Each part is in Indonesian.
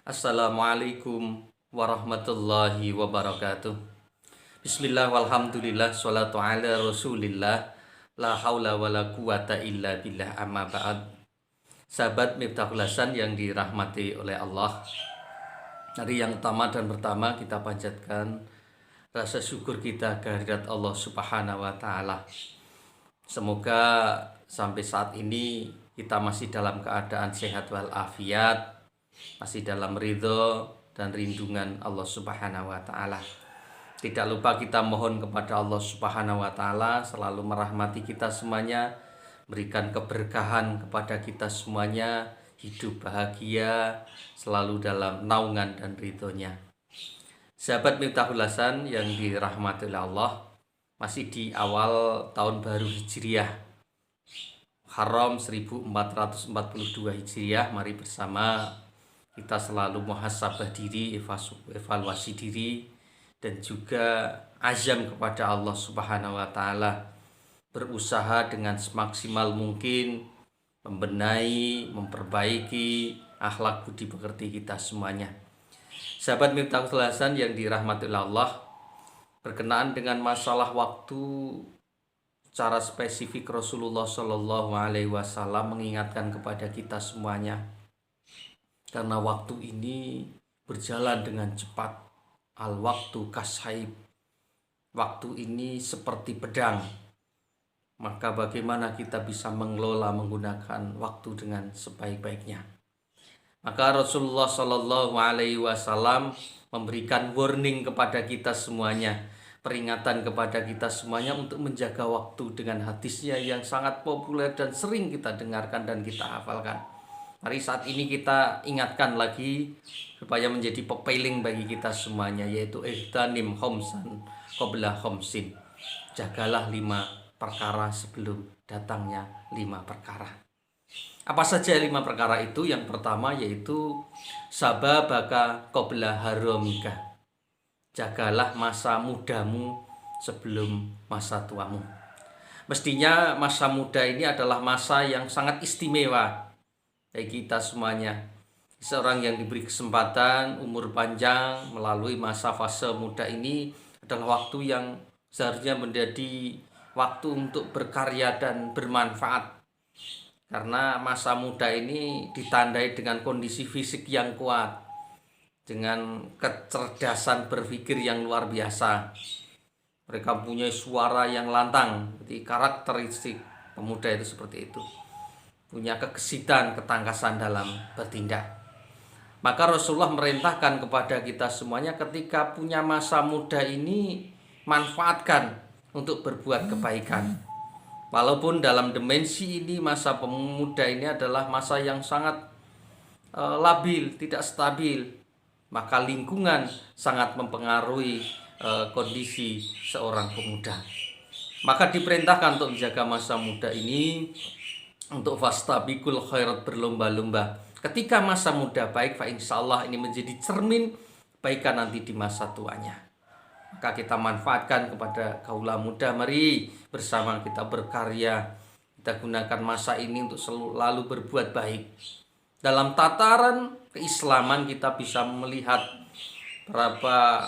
Assalamualaikum warahmatullahi wabarakatuh. Bismillah walhamdulillah sholatu ala rasulillah la haula wala quwata illa billah amma ba'd. Sahabat Miftahul Hasan yang dirahmati oleh Allah, hari yang utama dan pertama kita panjatkan rasa syukur kita kehadirat Allah Subhanahu wa taala. Semoga sampai saat ini kita masih dalam keadaan sehat walafiat, masih dalam ridho dan rindungan Allah Subhanahu wa taala. Tidak lupa kita mohon kepada Allah Subhanahu wa taala selalu merahmati kita semuanya, berikan keberkahan kepada kita semuanya, hidup bahagia, selalu dalam naungan dan ridhonya. Sahabat Miftahul Hasan yang dirahmati oleh Allah, masih di awal tahun baru Hijriah Haram 1442 Hijriah, mari bersama kita selalu muhasabah diri, evaluasi diri, dan juga azam kepada Allah Subhanahu wa taala, berusaha dengan semaksimal mungkin membenahi, memperbaiki akhlak budi pekerti kita semuanya. Sahabat Miftahul Hasan yang dirahmati Allah, berkenaan dengan masalah waktu, secara spesifik Rasulullah Shallallahu Alaihi Wasallam mengingatkan kepada kita semuanya, karena waktu ini berjalan dengan cepat. Al-waktu kashaib, waktu ini seperti pedang. Maka bagaimana kita bisa mengelola menggunakan waktu dengan sebaik-baiknya? Maka Rasulullah Shallallahu Alaihi Wasallam memberikan warning kepada kita semuanya, peringatan kepada kita semuanya untuk menjaga waktu dengan hadisnya yang sangat populer dan sering kita dengarkan dan kita hafalkan. Mari saat ini kita ingatkan lagi supaya menjadi pepeling bagi kita semuanya, yaitu ihtanim khomsan qabla khomsin. Jagalah 5 perkara sebelum datangnya 5 perkara. Apa saja 5 perkara itu? Yang pertama yaitu sababaka qabla haramika. Jagalah masa mudamu sebelum masa tuamu. Mestinya masa muda ini adalah masa yang sangat istimewa bagi kita semuanya. Seorang yang diberi kesempatan umur panjang melalui masa fase muda ini adalah waktu yang seharusnya menjadi waktu untuk berkarya dan bermanfaat. Karena masa muda ini ditandai dengan kondisi fisik yang kuat, dengan kecerdasan berpikir yang luar biasa. Mereka punya suara yang lantang, jadi karakteristik pemuda itu seperti itu. Punya kegesitan, ketangkasan dalam bertindak. Maka Rasulullah merintahkan kepada kita semuanya, ketika punya masa muda ini manfaatkan untuk berbuat kebaikan. Walaupun dalam dimensi ini masa pemuda ini adalah masa yang sangat labil, tidak stabil, maka lingkungan sangat mempengaruhi kondisi seorang pemuda. Maka diperintahkan untuk menjaga masa muda ini, untuk fastabiqul khairat, berlomba-lomba. Ketika masa muda baik, fa insyaallah ini menjadi cermin kebaikan nanti di masa tuanya. Maka kita manfaatkan kepada kaula muda, mari bersama kita berkarya. Kita gunakan masa ini untuk selalu berbuat baik. Dalam tataran keislaman kita bisa melihat berapa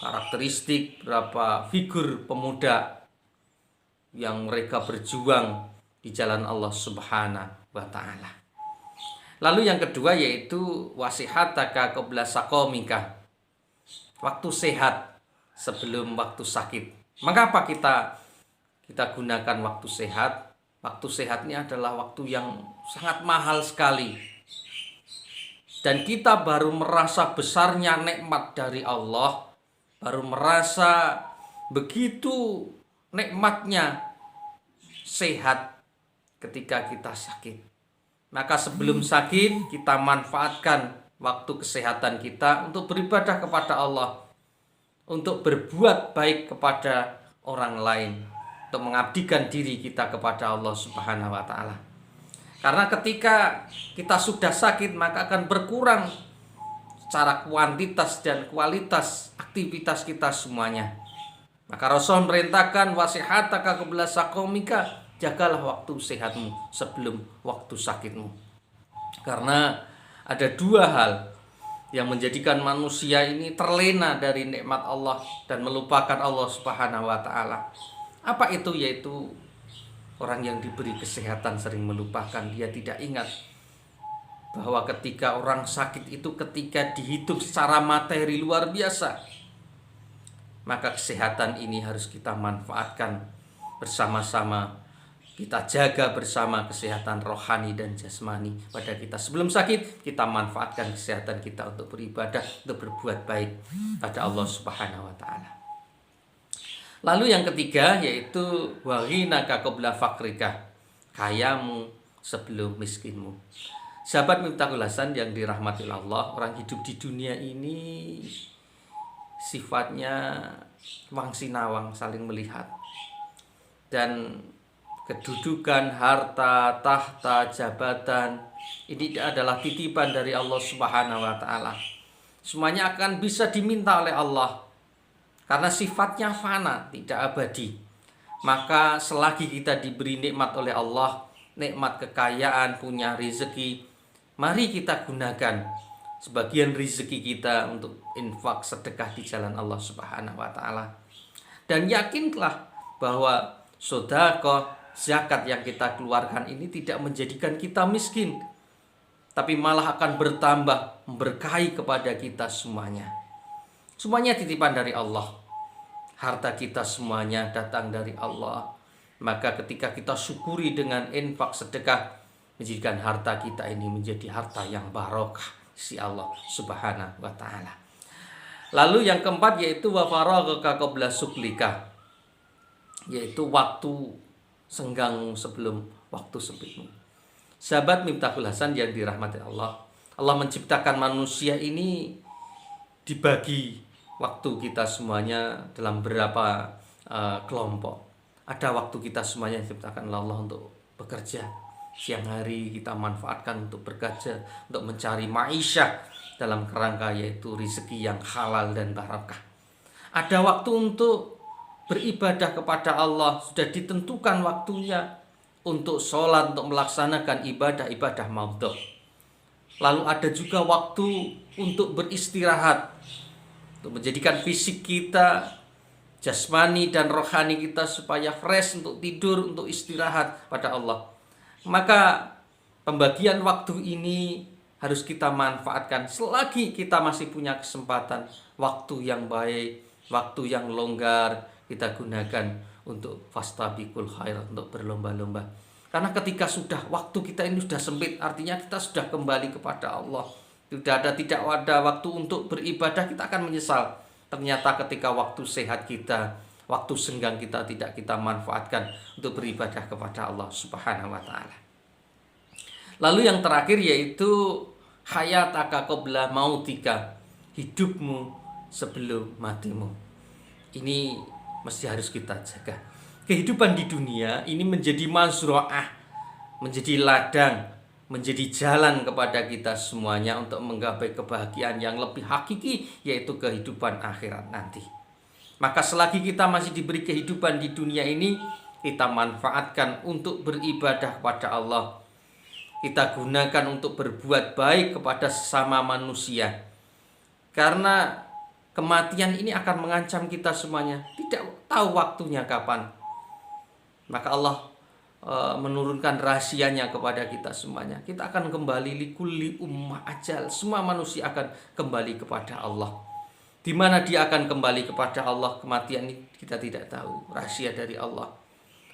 karakteristik, berapa figur pemuda yang mereka berjuang di jalan Allah Subhanahu wa taala. Lalu yang kedua yaitu wasihataka qabla saqamika. Waktu sehat sebelum waktu sakit. Maka apa kita gunakan waktu sehat? Waktu sehat ini adalah waktu yang sangat mahal sekali. Dan kita baru merasa besarnya nikmat dari Allah, baru merasa begitu nikmatnya sehat ketika kita sakit. Maka sebelum sakit kita manfaatkan waktu kesehatan kita untuk beribadah kepada Allah, untuk berbuat baik kepada orang lain, untuk mengabdikan diri kita kepada Allah Subhanahu wa taala. Karena ketika kita sudah sakit, maka akan berkurang secara kuantitas dan kualitas aktivitas kita semuanya. Maka Rasul merintahkan wasihataka qabla saqamika, jagalah waktu sehatmu sebelum waktu sakitmu. Karena ada 2 hal yang menjadikan manusia ini terlena dari nikmat Allah dan melupakan Allah Subhanahu wa taala. Apa itu? Yaitu orang yang diberi kesehatan sering melupakan. Dia tidak ingat bahwa ketika orang sakit itu ketika dihitung secara materi luar biasa. Maka kesehatan ini harus kita manfaatkan bersama-sama. Kita jaga bersama kesehatan rohani dan jasmani pada kita. Sebelum sakit, kita manfaatkan kesehatan kita untuk beribadah, untuk berbuat baik pada Allah Subhanahu wa taala. Lalu yang ketiga yaitu waghinaka qabla fakrika. Kayamu sebelum miskinmu. Sahabat Miftahul Hasan yang dirahmati Allah, orang hidup di dunia ini sifatnya wang sinawang, saling melihat. Dan kedudukan, harta, tahta, jabatan ini adalah titipan dari Allah Subhanahu wa taala. Semuanya akan bisa diminta oleh Allah karena sifatnya fana, tidak abadi. Maka selagi kita diberi nikmat oleh Allah, nikmat kekayaan, punya rezeki, mari kita gunakan sebagian rezeki kita untuk infak, sedekah di jalan Allah Subhanahu wa taala. Dan yakinlah bahwa sedekah, zakat yang kita keluarkan ini tidak menjadikan kita miskin, tapi malah akan bertambah, memberkahi kepada kita semuanya. Semuanya titipan dari Allah. Harta kita semuanya datang dari Allah. Maka ketika kita syukuri dengan infak sedekah, menjadikan harta kita ini menjadi harta yang barokah si Allah Subhanahu wa taala. Lalu yang keempat yaitu wa faraghaka qabla suklika, yaitu waktu senggang sebelum waktu sempitmu. Sahabat Miftahul Hasan yang dirahmati Allah, Allah menciptakan manusia ini dibagi waktu kita semuanya dalam beberapa kelompok. Ada waktu kita semuanya diciptakan oleh Allah untuk bekerja. Siang hari kita manfaatkan untuk bekerja, untuk mencari ma'isyah dalam kerangka yaitu rezeki yang halal dan barakah. Ada waktu untuk beribadah kepada Allah, sudah ditentukan waktunya untuk sholat, untuk melaksanakan ibadah-ibadah maudhu. Lalu ada juga waktu untuk beristirahat, untuk menjadikan fisik kita, jasmani dan rohani kita supaya fresh untuk tidur, untuk istirahat pada Allah. Maka pembagian waktu ini harus kita manfaatkan selagi kita masih punya kesempatan. Waktu yang baik, waktu yang longgar kita gunakan untuk fastabiqul khair, untuk berlomba-lomba. Karena ketika sudah waktu kita ini sudah sempit, artinya kita sudah kembali kepada Allah. Tidak ada waktu untuk beribadah, kita akan menyesal. Ternyata ketika waktu sehat kita, waktu senggang kita tidak kita manfaatkan untuk beribadah kepada Allah Subhanahu wa taala. Lalu yang terakhir yaitu hayataka qabla mautika, hidupmu sebelum matimu. Ini mesti harus kita jaga. Kehidupan di dunia ini menjadi mazra'ah, menjadi ladang, menjadi jalan kepada kita semuanya untuk menggapai kebahagiaan yang lebih hakiki, yaitu kehidupan akhirat nanti. Maka selagi kita masih diberi kehidupan di dunia ini, kita manfaatkan untuk beribadah kepada Allah. Kita gunakan untuk berbuat baik kepada sesama manusia. Karena kematian ini akan mengancam kita semuanya. Tidak tahu waktunya kapan. Maka Allah menurunkan rahasianya kepada kita semuanya. Kita akan kembali likulli ummah ajal. Semua manusia akan kembali kepada Allah. Di mana dia akan kembali kepada Allah, kematian ini kita tidak tahu. Rahasia dari Allah.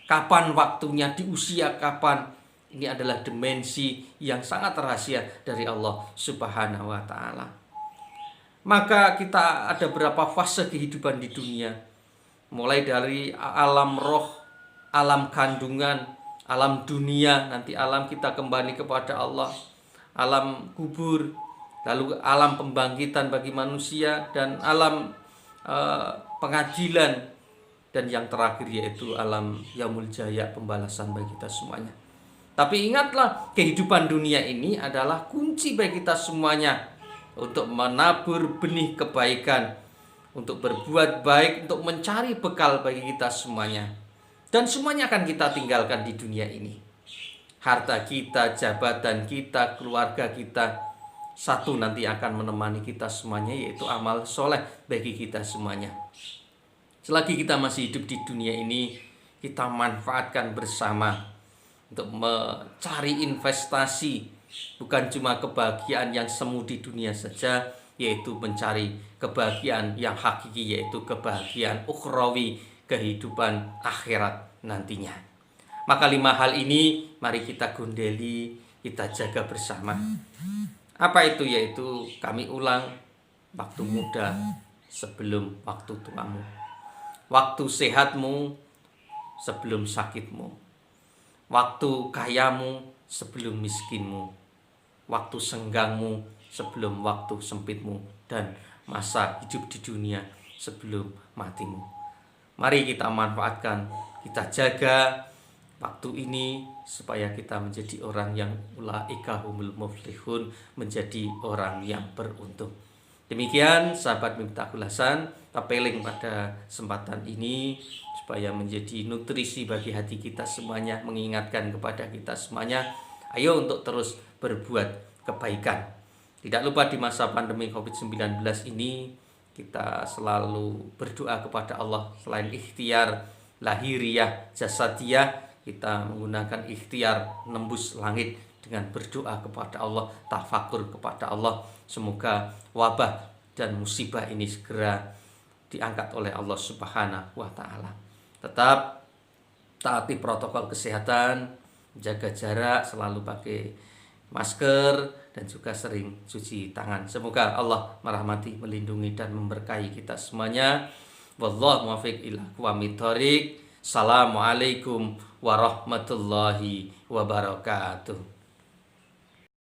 Kapan waktunya, di usia kapan? Ini adalah dimensi yang sangat rahasia dari Allah Subhanahu wa taala. Maka kita ada berapa fase kehidupan di dunia. Mulai dari alam roh, alam kandungan, alam dunia, nanti alam kita kembali kepada Allah, alam kubur, lalu alam pembangkitan bagi manusia, dan alam pengadilan, dan yang terakhir yaitu alam yaumul jaya, pembalasan bagi kita semuanya. Tapi ingatlah, kehidupan dunia ini adalah kunci bagi kita semuanya untuk menabur benih kebaikan, untuk berbuat baik, untuk mencari bekal bagi kita semuanya. Dan semuanya akan kita tinggalkan di dunia ini. Harta kita, jabatan kita, keluarga kita, satu nanti akan menemani kita semuanya, yaitu amal soleh bagi kita semuanya. Selagi kita masih hidup di dunia ini, kita manfaatkan bersama untuk mencari investasi, bukan cuma kebahagiaan yang semu di dunia saja, yaitu mencari kebahagiaan yang hakiki, yaitu kebahagiaan ukhrawi, kehidupan akhirat nantinya. Maka 5 hal ini mari kita gundeli, kita jaga bersama. Apa itu? Yaitu kami ulang, waktu muda sebelum waktu tuamu, waktu sehatmu sebelum sakitmu, waktu kayamu sebelum miskinmu, waktu senggangmu sebelum waktu sempitmu, dan masa hidup di dunia sebelum matimu. Mari kita manfaatkan, kita jaga waktu ini supaya kita menjadi orang yang ulaika humul muflihun, menjadi orang yang beruntung. Demikian sahabat Miftahul Hasan, tapeling pada kesempatan ini supaya menjadi nutrisi bagi hati kita semuanya, mengingatkan kepada kita semuanya, ayo untuk terus berbuat kebaikan. Tidak lupa di masa pandemi COVID-19 ini kita selalu berdoa kepada Allah. Selain ikhtiar lahiriah jasadiyah, kita menggunakan ikhtiar nembus langit dengan berdoa kepada Allah, tafakur kepada Allah. Semoga wabah dan musibah ini segera diangkat oleh Allah Subhanahu wa Ta'ala. Tetap taati protokol kesehatan, jaga jarak, selalu pakai masker, dan juga sering cuci tangan. Semoga Allah merahmati, melindungi, dan memberkahi kita semuanya. Wallahu muwaffiq ila aqwamit thoriq. Assalamualaikum warahmatullahi wabarakatuh.